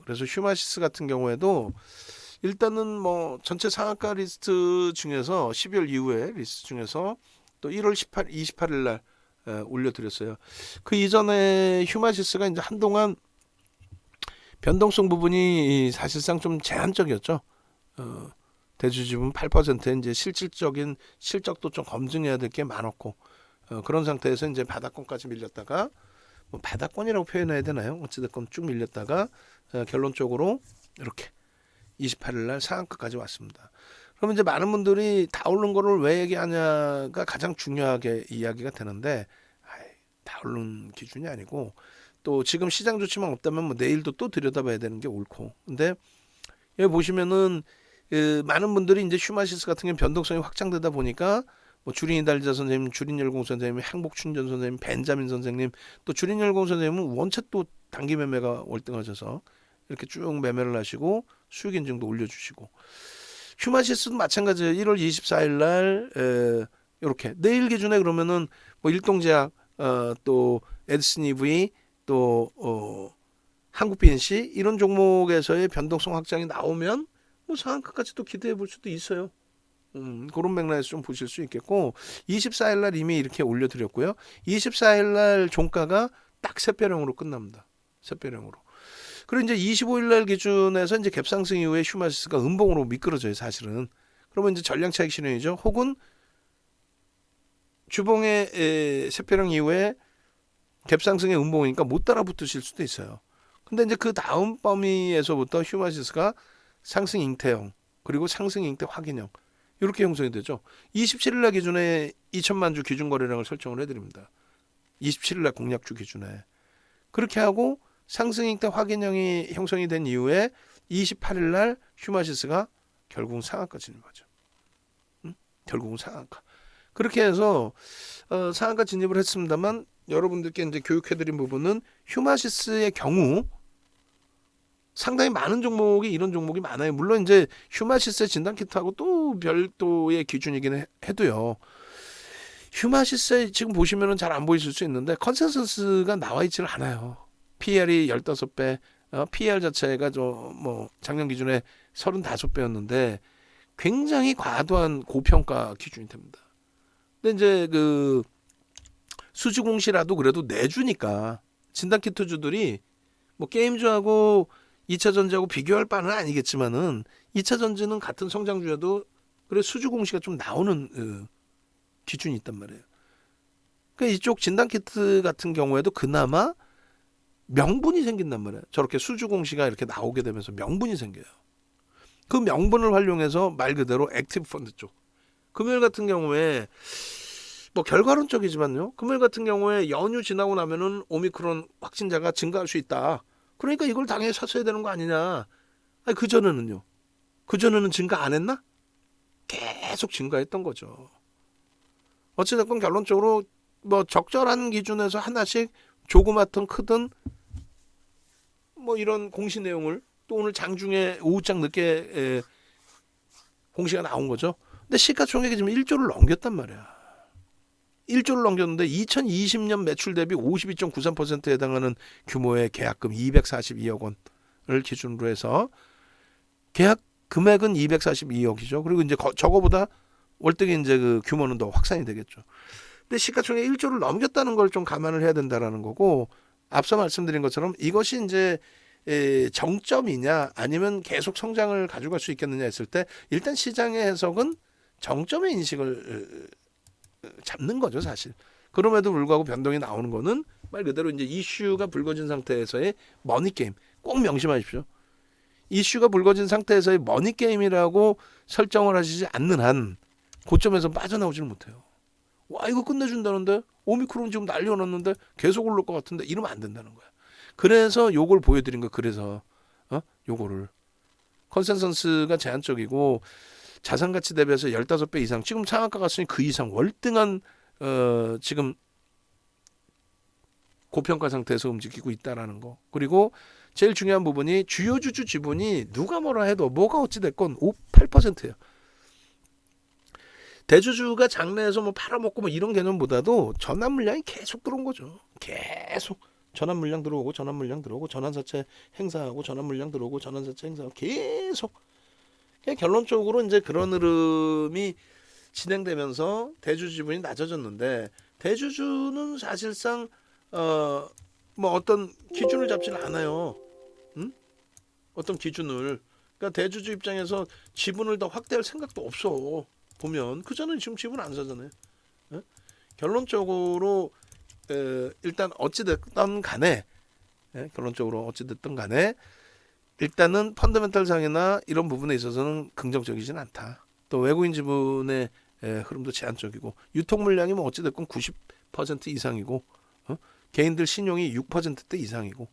그래서 휴마시스 같은 경우에도 일단은 뭐 전체 상한가 리스트 중에서 12월 이후에 리스트 중에서 또 1월 28일 날 올려드렸어요. 그 이전에 휴마시스가 이제 한동안 변동성 부분이 사실상 좀 제한적이었죠. 대주주분 8%의 이제 실질적인 실적도 좀 검증해야 될 게 많았고 그런 상태에서 이제 바닥권까지 밀렸다가 뭐 바닥권이라고 표현해야 되나요? 어찌됐건 쭉 밀렸다가 결론적으로 이렇게 28일 날 상한가까지 왔습니다. 그러면 이제 많은 분들이 다 오른 거를 왜 얘기하냐가 가장 중요하게 이야기가 되는데 다 오른 기준이 아니고 또 지금 시장 조치만 없다면 뭐 내일도 또 들여다봐야 되는 게 옳고 근데 여기 보시면은 많은 분들이 이제 휴마시스 같은 경우 변동성이 확장되다 보니까 뭐 주린 이달자 선생님, 주린 열공 선생님, 행복충전 선생님, 벤자민 선생님 또 주린 열공 선생님은 원체 또 단기 매매가 월등하셔서 이렇게 쭉 매매를 하시고 수익 인증도 올려주시고 휴마시스도 마찬가지예요. 1월 24일 날 이렇게 내일 기준에 그러면은 뭐 일동제약 또 에디슨 EV 또 한국 BNC 이런 종목에서의 변동성 확장이 나오면 뭐 상한가까지 또 기대해 볼 수도 있어요. 그런 맥락에서 좀 보실 수 있겠고 24일 날 이미 이렇게 올려드렸고요. 24일 날 종가가 딱 샛별형으로 끝납니다. 샛별형으로. 그리고 이제 25일 날 기준에서 이제 갭상승 이후에 휴마시스가 음봉으로 미끄러져요, 사실은. 그러면 이제 전량 차익 실현이죠. 혹은 주봉의 샛별형 이후에 갭상승의 음봉이니까 못 따라 붙으실 수도 있어요. 근데 이제 그 다음 범위에서부터 휴마시스가 상승 잉태형 그리고 상승 잉태 확인형 이렇게 형성이 되죠. 27일 날 기준에 2천만 주 기준 거래량을 설정을 해드립니다. 27일 날 공략주 기준에 그렇게 하고 상승 잉태 확인형이 형성이 된 이후에 28일 날 휴마시스가 결국은 상한가 진입하죠. 결국은 상한가. 그렇게 해서 상한가 진입을 했습니다만 여러분들께 이제 교육해드린 부분은 휴마시스의 경우 상당히 많은 종목이 이런 종목이 많아요. 물론 이제 휴마시스의 진단키트하고 또 별도의 기준이긴 해도요. 휴마시스에 지금 보시면은 잘 안 보이실 수 있는데 컨센서스가 나와 있지를 않아요. PR이 15배, PR 자체가 뭐 작년 기준에 35배였는데 굉장히 과도한 고평가 기준이 됩니다. 근데 이제 그 수주공시라도 그래도 내주니까 진단키트주들이 뭐 게임주하고 2차전지하고 비교할 바는 아니겠지만은 2차전지는 같은 성장주여도 그래 수주공시가 좀 나오는 기준이 있단 말이에요. 그러니까 이쪽 진단키트 같은 경우에도 그나마 명분이 생긴단 말이에요. 저렇게 수주공시가 이렇게 나오게 되면서 명분이 생겨요. 그 명분을 활용해서 말 그대로 액티브 펀드 쪽. 금요일 같은 경우에 뭐 결과론적이지만요. 금요일 같은 경우에 연휴 지나고 나면은 오미크론 확진자가 증가할 수 있다. 그러니까 이걸 당연히 샀어야 되는 거 아니냐. 아니 그전에는요. 그전에는 증가 안 했나? 계속 증가했던 거죠. 어찌됐건 결론적으로 뭐 적절한 기준에서 하나씩 조그맣든 크든 뭐 이런 공시 내용을 또 오늘 장중에 오후장 늦게 공시가 나온 거죠. 근데 시가총액이 지금 1조를 넘겼단 말이야. 1조를 넘겼는데 2020년 매출 대비 52.93%에 해당하는 규모의 계약금 242억 원을 기준으로 해서 계약 금액은 242억이죠. 그리고 이제 저거보다 월등히 이제 그 규모는 더 확산이 되겠죠. 근데 시가총액 1조를 넘겼다는 걸 좀 감안을 해야 된다라는 거고 앞서 말씀드린 것처럼 이것이 이제 정점이냐 아니면 계속 성장을 가져갈 수 있겠느냐 했을 때 일단 시장의 해석은 정점의 인식을 잡는 거죠, 사실. 그럼에도 불구하고 변동이 나오는 거는 말 그대로 이제 이슈가 불거진 상태에서의 머니 게임. 꼭 명심하십시오. 이슈가 불거진 상태에서의 머니 게임이라고 설정을 하시지 않는 한 고점에서 빠져나오지는 못해요. 와 이거 끝내준다는데 오미크론 지금 난리가 났는데 계속 오를 것 같은데 이러면 안 된다는 거야. 그래서 요걸 보여드린 거. 그래서 요거를 컨센서스가 제한적이고 자산가치 대비해서 15배 이상 지금 상한가 갔으니 그 이상 월등한 지금 고평가 상태에서 움직이고 있다라는 거. 그리고 제일 중요한 부분이 주요 주주 지분이 누가 뭐라 해도 뭐가 어찌 됐건 8%예요. 대주주가 장내에서 뭐 팔아먹고 뭐 이런 개념보다도 전환 물량이 계속 들어온 거죠. 계속 전환 물량 들어오고 전환 물량 들어오고 전환사채 행사하고 전환 물량 들어오고 전환사채 행사하고 계속 그냥 결론적으로 이제 그런 흐름이 진행되면서 대주주 지분이 낮아졌는데 대주주는 사실상 뭐 어떤 기준을 잡지는 않아요. 응? 어떤 기준을. 그러니까 대주주 입장에서 지분을 더 확대할 생각도 없어. 보면 그전에 지금 지분 안 사잖아요. 응? 결론적으로 일단 어찌됐든 간에 결론적으로 어찌됐든 간에 일단은 펀더멘탈 상이나 이런 부분에 있어서는 긍정적이진 않다. 또 외국인 지분의 흐름도 제한적이고 유통 물량이 뭐 어찌됐건 90% 이상이고 개인들 신용이 6%대 이상이고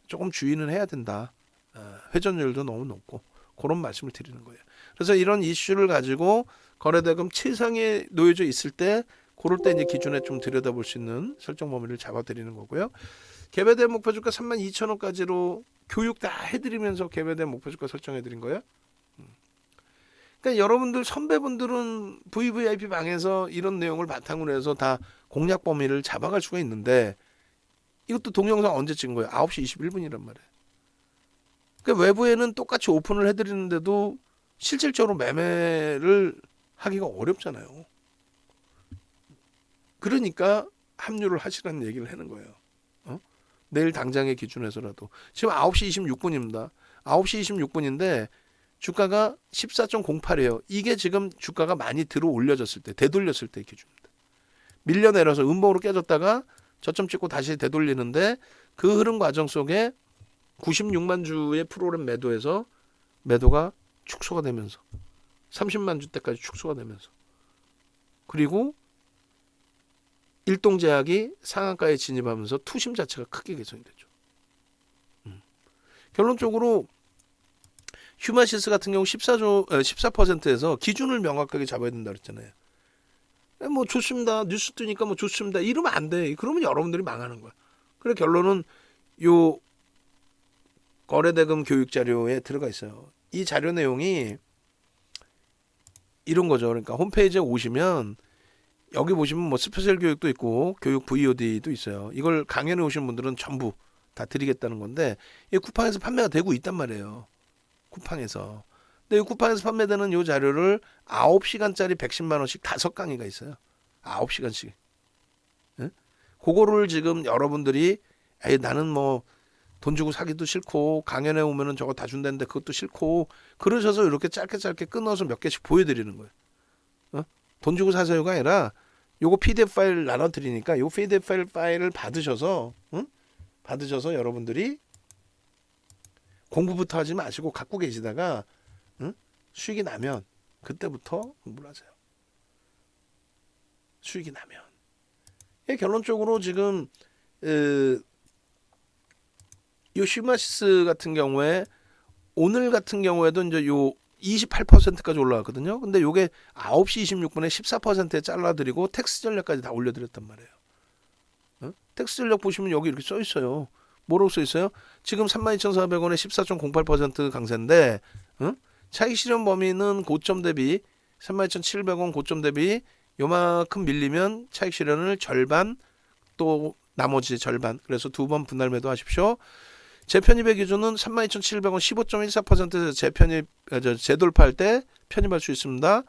조금 주의는 해야 된다. 회전율도 너무 높고 그런 말씀을 드리는 거예요. 그래서 이런 이슈를 가지고 거래대금 최상에 놓여져 있을 때 그럴 때 이제 기준에 좀 들여다볼 수 있는 설정 범위를 잡아드리는 거고요. 개별된 목표주가 32,000원까지로 교육 다 해드리면서 개별된 목표주가 설정해드린 거예요. 그러니까 여러분들 선배분들은 VVIP 방에서 이런 내용을 바탕으로 해서 다 공략 범위를 잡아갈 수가 있는데 이것도 동영상 언제 찍은 거예요? 9시 21분이란 말이에요. 그러니까 외부에는 똑같이 오픈을 해드리는데도 실질적으로 매매를 하기가 어렵잖아요. 그러니까 합류를 하시라는 얘기를 하는 거예요. 내일 당장의 기준에서라도. 지금 9시 26분입니다. 9시 26분인데 주가가 14.08이에요. 이게 지금 주가가 많이 들어 올려졌을 때, 되돌렸을 때 기준입니다. 밀려내려서 음봉으로 깨졌다가 저점 찍고 다시 되돌리는데 그 흐름 과정 속에 96만 주의 프로그램 매도에서 매도가 축소가 되면서 30만 주 때까지 축소가 되면서 그리고 일동제약이 상한가에 진입하면서 투심 자체가 크게 개선이 됐죠. 결론적으로 휴마시스 같은 경우 14%에서 기준을 명확하게 잡아야 된다 그랬잖아요. 뭐 좋습니다. 뉴스 뜨니까 뭐 좋습니다. 이러면 안 돼. 그러면 여러분들이 망하는 거야. 그래 결론은 요 거래대금 교육 자료에 들어가 있어요. 이 자료 내용이 이런 거죠. 그러니까 홈페이지에 오시면 여기 보시면 뭐 스페셜 교육도 있고 교육 VOD도 있어요. 이걸 강연에 오신 분들은 전부 다 드리겠다는 건데 이 쿠팡에서 판매가 되고 있단 말이에요. 쿠팡에서. 근데 이 쿠팡에서 판매되는 이 자료를 9시간짜리 110만 원씩 5강의가 있어요. 9시간씩. 예? 그거를 지금 여러분들이 나는 뭐 돈 주고 사기도 싫고 강연에 오면은 저거 다 준다는데 그것도 싫고 그러셔서 이렇게 짧게 끊어서 몇 개씩 보여드리는 거예요. 돈 주고 사세요가 아니라 요거 PDF 파일 나눠드리니까 요 PDF 파일을 받으셔서 받으셔서 여러분들이 공부부터 하지 마시고 갖고 계시다가 수익이 나면 그때부터 공부를 하세요. 수익이 나면. 결론적으로 지금 요 슈마시스 같은 경우에 오늘 같은 경우에도 이제 요 28%까지 올라왔거든요. 근데 요게 9시 26분에 14%에 잘라드리고 텍스 전략까지 다 올려드렸단 말이에요. 텍스 전략 보시면 여기 이렇게 써 있어요. 뭐라고 써 있어요? 지금 32,400원에 14.08% 강세인데 차익 실현 범위는 고점 대비 32,700원 고점 대비 요만큼 밀리면 차익 실현을 절반 또 나머지 절반 그래서 두 번 분할 매도하십시오. 재편입의 기준은 32,700원 15.14%에서 재돌파할 때 편입할 수 있습니다.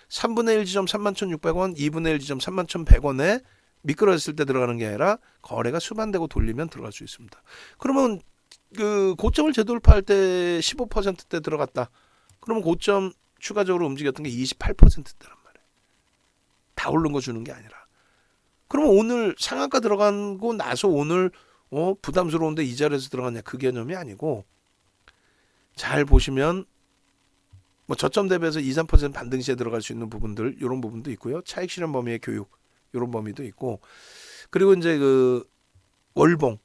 3분의 1 지점 31,600원 2분의 1 지점 31,100원에 미끄러졌을 때 들어가는 게 아니라 거래가 수반되고 돌리면 들어갈 수 있습니다. 그러면 그 고점을 재돌파할 때 15%대 들어갔다. 그러면 고점 추가적으로 움직였던 게 28%대란 말이에요. 다 오른 거 주는 게 아니라. 그러면 오늘 상한가 들어가고 나서 오늘 부담스러운데 이 자리에서 들어갔냐 그 개념이 아니고 잘 보시면 뭐 저점 대비해서 2-3% 반등 시에 들어갈 수 있는 부분들 이런 부분도 있고요. 차익 실현 범위의 교육 이런 범위도 있고 그리고 이제 그 월봉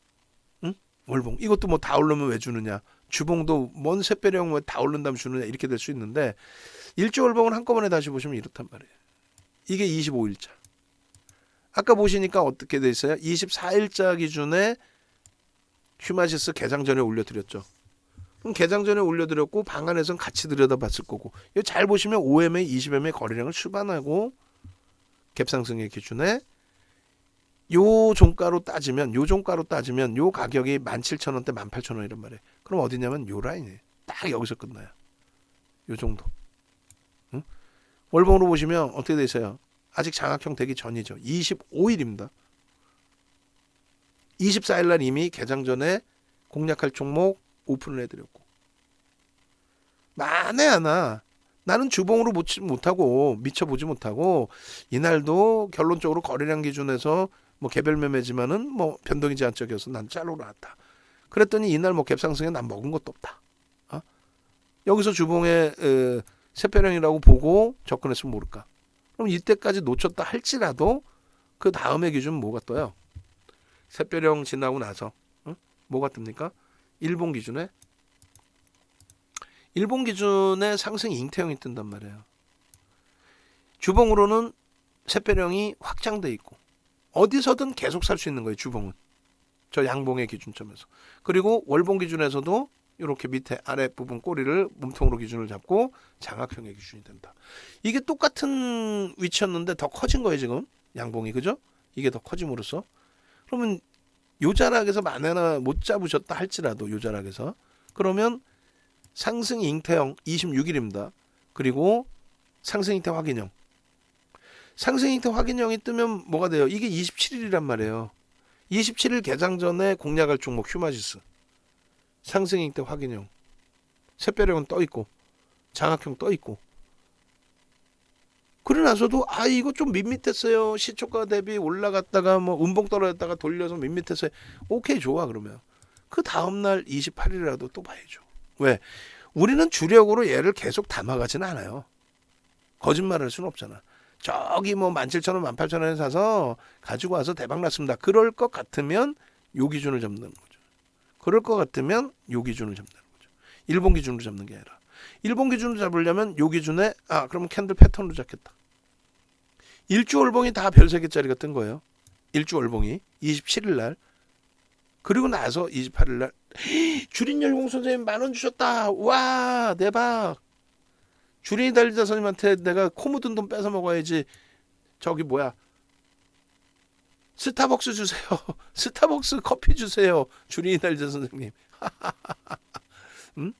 월봉 이것도 뭐 다 오르면 왜 주느냐 주봉도 뭔 샛별형 왜 다 오른다면 주느냐 이렇게 될 수 있는데 일주 월봉은 한꺼번에 다시 보시면 이렇단 말이에요. 이게 25일자 아까 보시니까 어떻게 돼 있어요? 24일자 기준에 휴마시스 개장 전에 올려드렸죠. 그럼 개장 전에 올려드렸고 방안에서는 같이 들여다봤을 거고 이거 잘 보시면 5MA, 20MA 거래량을 수반하고 갭상승의 기준에 요 종가로 따지면 요 가격이 17,000원대 18,000원이란 말이에요. 그럼 어디냐면 요 라인이에요. 딱 여기서 끝나요. 요 정도. 응? 월봉으로 보시면 어떻게 돼 있어요? 아직 장악형 되기 전이죠. 25일입니다. 24일 날 이미 개장 전에 공략할 종목 오픈을 해드렸고, 만에 하나 나는 주봉으로 보지 못하고 미쳐보지 못하고 이날도 결론적으로 거래량 기준에서 뭐 개별 매매지만은 뭐 변동이 제한적이어서 난 짤로 나왔다. 그랬더니 이날 뭐 갭상승에 난 먹은 것도 없다. 어? 여기서 주봉에 세표량이라고 보고 접근했으면 모를까. 그럼 이때까지 놓쳤다 할지라도 그 다음의 기준 뭐가 떠요? 세표량 지나고 나서 뭐가 뜹니까? 일본 기준에 상승 잉태형이 뜬단 말이에요. 주봉으로는 세표량이 확장돼 있고 어디서든 계속 살 수 있는 거예요. 주봉은 저 양봉의 기준점에서. 그리고 월봉 기준에서도 이렇게 밑에 아랫부분 꼬리를 몸통으로 기준을 잡고 장악형의 기준이 된다. 이게 똑같은 위치였는데 더 커진 거예요. 지금 양봉이. 그죠? 이게 더 커짐으로써 그러면 요 자락에서 만에나 못 잡으셨다 할지라도 요 자락에서 그러면 상승 잉태형 26일입니다. 그리고 상승 잉태 확인형. 상승 잉태 확인형이 뜨면 뭐가 돼요? 이게 27일이란 말이에요. 27일 개장 전에 공략할 종목 휴마지스. 상승 잉태 확인형. 샛별형은 떠 있고 장악형 떠 있고. 그래 나서도 이거 좀 밋밋했어요. 시초가 대비 올라갔다가 뭐 음봉 떨어졌다가 돌려서 밋밋했어요. 오케이 좋아 그러면. 그 다음날 28일이라도 또 봐야죠. 왜? 우리는 주력으로 얘를 계속 담아가지는 않아요. 거짓말할 수는 없잖아. 저기 뭐 17,000원, 18,000원에 사서 가지고 와서 대박 났습니다. 그럴 것 같으면 요 기준을 잡는 거죠. 그럴 것 같으면 요 기준을 잡는 거죠. 일본 기준으로 잡는 게 아니라. 일본 기준으로 잡으려면 요 기준에 그러면 캔들 패턴으로 잡겠다. 일주 월봉이 다 별 3개짜리가 뜬 거예요. 일주 월봉이 27일 날. 그리고 나서 28일 날 주린 열공 선생님 10,000원 주셨다. 와 대박. 주린이 달리자 선생님한테 내가 코 묻은 돈 뺏어 먹어야지. 저기 뭐야 스타벅스 주세요. 스타벅스 커피 주세요. 주린이 달리자 선생님. 응?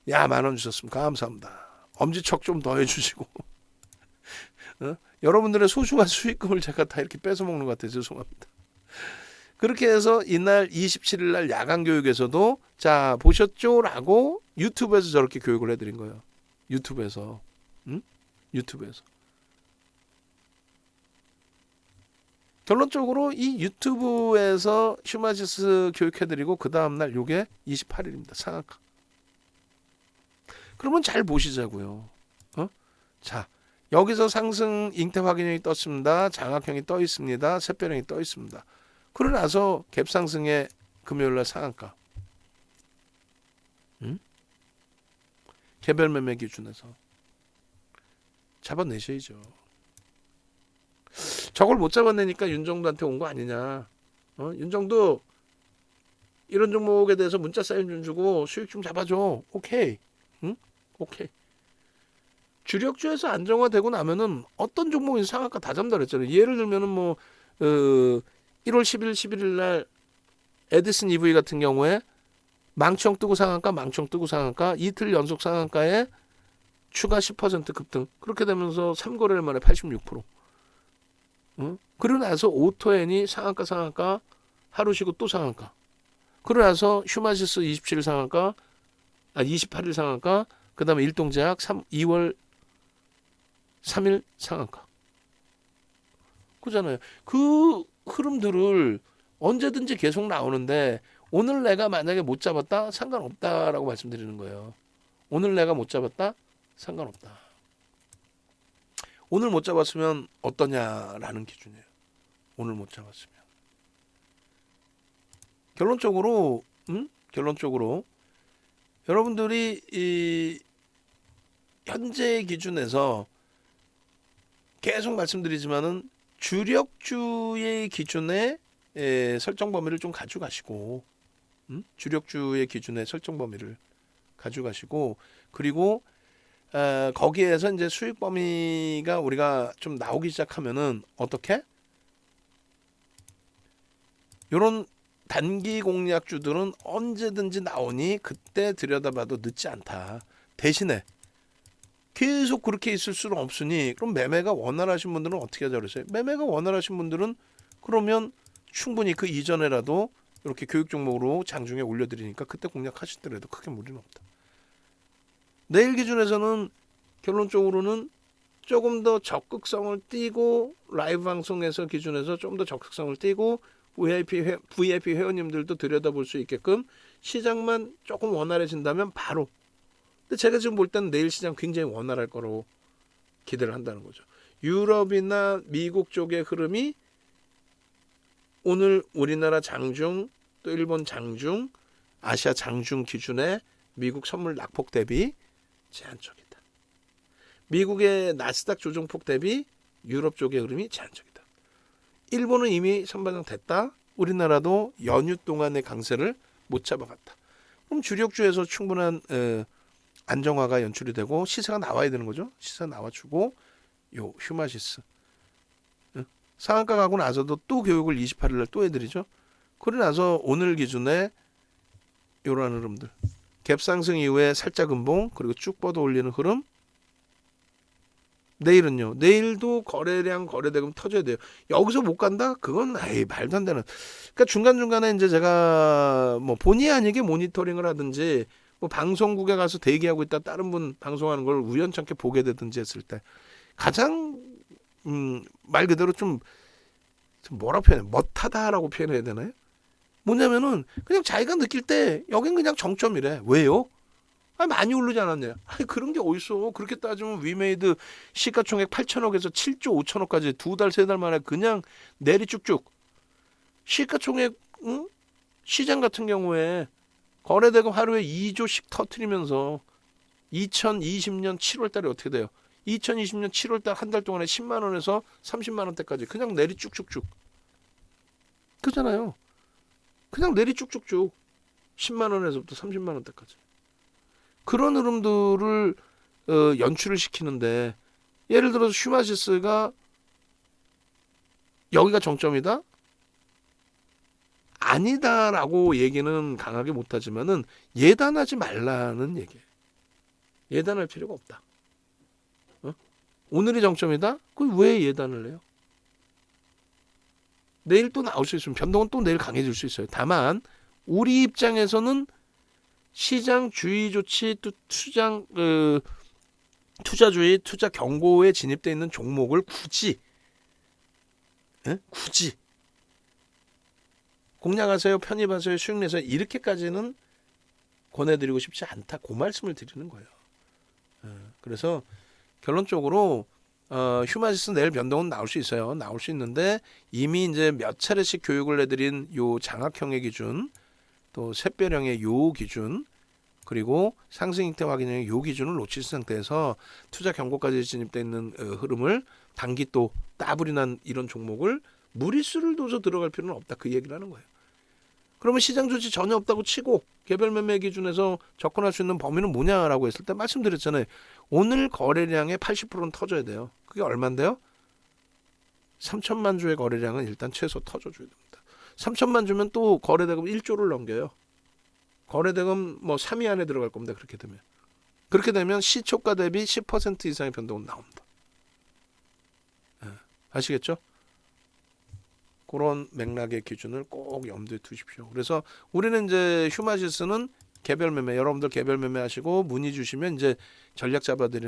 야 10,000원 주셨습니다. 감사합니다. 엄지척 좀 더 해주시고. 여러분들의 소중한 수익금을 제가 다 이렇게 뺏어 먹는 것 같아요. 죄송합니다. 그렇게 해서 이날 27일 날 야간 교육에서도 자 보셨죠? 라고 유튜브에서 저렇게 교육을 해드린 거예요. 유튜브에서. 유튜브에서. 결론적으로 이 유튜브에서 휴마지스 교육해드리고 그 다음날 요게 28일입니다. 상한가. 그러면 잘 보시자고요. 자 여기서 상승 잉태 확인형이 떴습니다. 장악형이 떠 있습니다. 샛별형이 떠 있습니다. 그러고 나서 갭상승의 금요일날 상한가. 개별 매매 기준에서 잡아내셔야죠. 저걸 못 잡아내니까 윤정도한테 온 거 아니냐. 윤정도 이런 종목에 대해서 문자 사인 좀 주고 수익 좀 잡아줘. 오케이. 오케이. 주력주에서 안정화되고 나면은 어떤 종목인 상한가 다 잡는다 그랬잖아요. 예를 들면은 뭐 1월 10일, 11일 날 에디슨 EV 같은 경우에 망청 뜨고 상한가, 망청 뜨고 상한가, 이틀 연속 상한가에 추가 10% 급등. 그렇게 되면서 3거래일 만에 86%. 그러고 나서 오토엔이 상한가 하루 쉬고 또 상한가. 그러고 나서 휴마시스 27일 상한가, 28일 상한가, 그 다음에 일동제약 2월 3일 상한가. 그잖아요. 그 흐름들을 언제든지 계속 나오는데 오늘 내가 만약에 못 잡았다? 상관없다라고 말씀드리는 거예요. 오늘 내가 못 잡았다? 상관없다. 오늘 못 잡았으면 어떠냐라는 기준이에요. 오늘 못 잡았으면. 결론적으로 여러분들이 이 현재 기준에서 계속 말씀드리지만은 주력주의 기준에 설정 범위를 좀 가져가시고 주력주의 기준의 설정 범위를 가져가시고 그리고 거기에서 이제 수익 범위가 우리가 좀 나오기 시작하면은 어떻게 이런 단기 공략주들은 언제든지 나오니 그때 들여다봐도 늦지 않다. 대신에 계속 그렇게 있을 수는 없으니 그럼 매매가 원활하신 분들은 어떻게 하자 그랬어요? 매매가 원활하신 분들은 그러면 충분히 그 이전에라도 이렇게 교육 종목으로 장중에 올려드리니까 그때 공략하시더라도 크게 무리는 없다. 내일 기준에서는 결론적으로는 조금 더 적극성을 띠고 라이브 방송에서 기준에서 좀 더 적극성을 띠고 VIP 회원님들도 들여다볼 수 있게끔 시장만 조금 원활해진다면 바로. 근데 제가 지금 볼 때는 내일 시장 굉장히 원활할 거로 기대를 한다는 거죠. 유럽이나 미국 쪽의 흐름이 오늘 우리나라 장중 또 일본 장중 아시아 장중 기준에 미국 선물 낙폭 대비 제한적이다. 미국의 나스닥 조정폭 대비 유럽 쪽의 흐름이 제한적이다. 일본은 이미 선반영 됐다. 우리나라도 연휴 동안의 강세를 못 잡아갔다. 그럼 주력주에서 충분한 안정화가 연출이 되고 시세가 나와야 되는 거죠. 시세가 나와주고 요 휴마시스 상한가 가고 나서도 또 교육을 28일 날 또 해드리죠. 그러고 나서 오늘 기준에 이러한 흐름들 갭상승 이후에 살짝 음봉 그리고 쭉 뻗어 올리는 흐름. 내일은요. 내일도 거래량 거래대금 터져야 돼요. 여기서 못 간다? 그건 말도 안 되는. 그러니까 중간중간에 이제 제가 뭐 본의 아니게 모니터링을 하든지 뭐 방송국에 가서 대기하고 있다 다른 분 방송하는 걸 우연찮게 보게 되든지 했을 때 가장 말 그대로 좀 뭐라 표현해? 멋하다라고 표현해야 되나요? 뭐냐면은 그냥 자기가 느낄 때 여긴 그냥 정점이래. 왜요? 많이 오르지 않았냐? 그런 게 어딨어? 그렇게 따지면 위메이드 시가총액 8천억에서 7조 5천억까지 2달 3달 만에 그냥 내리 쭉쭉. 시가총액 시장 같은 경우에 거래대금 하루에 2조씩 터트리면서 2020년 7월 달에 어떻게 돼요? 2020년 7월 달 한 달 동안에 10만 원에서 30만 원대까지 그냥 내리 쭉쭉쭉. 그잖아요. 그냥 내리 쭉쭉쭉. 10만 원에서부터 30만 원대까지. 그런 흐름들을 연출을 시키는데 예를 들어서 휴마시스가 여기가 정점이다? 아니다라고 얘기는 강하게 못하지만은 예단하지 말라는 얘기예요. 예단할 필요가 없다. 오늘이 정점이다? 그럼 왜 예단을 해요? 내일 또 나올 수 있으면 변동은 또 내일 강해질 수 있어요. 다만 우리 입장에서는 시장 주의 조치 또 투자주의 투자 경고에 진입되어 있는 종목을 굳이 공략하세요, 편입하세요, 수익 내세요 이렇게까지는 권해드리고 싶지 않다. 그 말씀을 드리는 거예요. 그래서 결론적으로 휴마시스 내일 변동은 나올 수 있어요. 나올 수 있는데 이미 이제 몇 차례씩 교육을 해드린 요 장악형의 기준 또 샛별형의 요 기준 그리고 상승 형태 확인형의 요 기준을 놓칠 상태에서 투자 경고까지 진입되어 있는 흐름을 단기 또 따블이 난 이런 종목을 무리수를 둬서 들어갈 필요는 없다. 그 얘기를 하는 거예요. 그러면 시장 조치 전혀 없다고 치고 개별 매매 기준에서 접근할 수 있는 범위는 뭐냐라고 했을 때 말씀드렸잖아요. 오늘 거래량의 80%는 터져야 돼요. 그게 얼마인데요? 3천만 주의 거래량은 일단 최소 터져줘야 됩니다. 3천만 주면 또 거래대금 1조를 넘겨요. 거래대금 뭐 3위 안에 들어갈 겁니다. 그렇게 되면. 그렇게 되면 시초가 대비 10% 이상의 변동은 나옵니다. 아시겠죠? 그런 맥락의 기준을 꼭 염두에 두십시오. 그래서 우리는 이제 휴마시스는 개별 매매, 여러분들 개별 매매 하시고 문의 주시면 이제 전략 잡아드리는